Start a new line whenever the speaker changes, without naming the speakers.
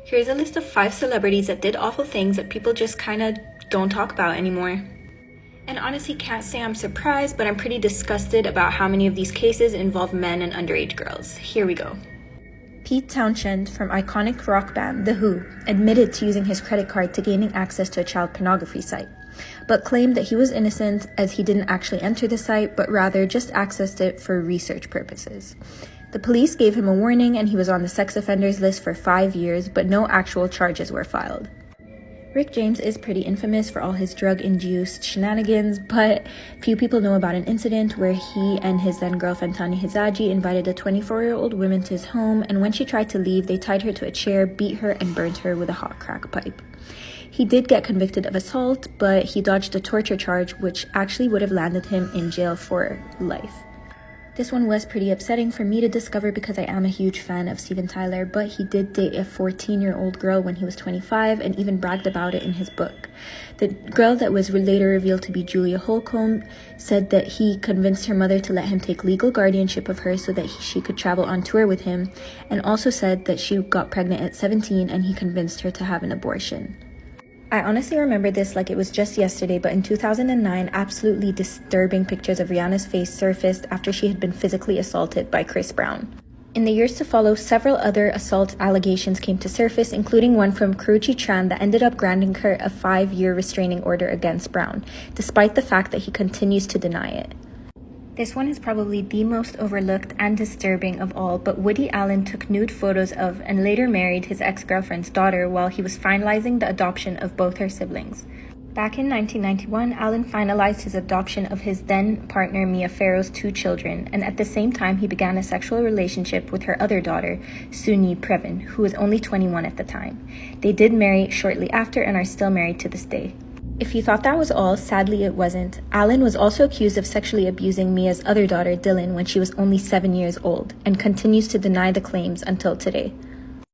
Here's a list of 5 celebrities that did awful things that people just kinda don't talk about anymore. And honestly, can't say I'm surprised, but I'm pretty disgusted about how many of these cases involve men and underage girls. Here we go. Pete Townshend from iconic rock band The Who admitted to using his credit card to gaining access to a child pornography site, but claimed that he was innocent as he didn't actually enter the site, but rather just accessed it for research purposes. The police gave him a warning and he was on the sex offenders list for 5 years, but no actual charges were filed. Rick James is pretty infamous for all his drug-induced shenanigans, but few people know about an incident where he and his then-girlfriend Tanya Hizaji invited a 24-year-old woman to his home, and when she tried to leave, they tied her to a chair, beat her, and burnt her with a hot crack pipe. He did get convicted of assault, but he dodged a torture charge, which actually would have landed him in jail for life. This one was pretty upsetting for me to discover because I am a huge fan of Steven Tyler, but he did date a 14-year-old girl when he was 25 and even bragged about it in his book. The girl that was later revealed to be Julia Holcomb said that he convinced her mother to let him take legal guardianship of her so that she could travel on tour with him, and also said that she got pregnant at 17 and he convinced her to have an abortion. I honestly remember this like it was just yesterday, but in 2009, absolutely disturbing pictures of Rihanna's face surfaced after she had been physically assaulted by Chris Brown. In the years to follow, several other assault allegations came to surface, including one from Karrueche Tran that ended up granting her a 5-year restraining order against Brown, despite the fact that he continues to deny it. This one is probably the most overlooked and disturbing of all, but Woody Allen took nude photos of and later married his ex-girlfriend's daughter while he was finalizing the adoption of both her siblings. Back in 1991, Allen finalized his adoption of his then-partner Mia Farrow's 2 children, and at the same time he began a sexual relationship with her other daughter, Sunyi Previn, who was only 21 at the time. They did marry shortly after and are still married to this day. If you thought that was all, sadly it wasn't. Allen was also accused of sexually abusing Mia's other daughter, Dylan, when she was only 7 years old, and continues to deny the claims until today.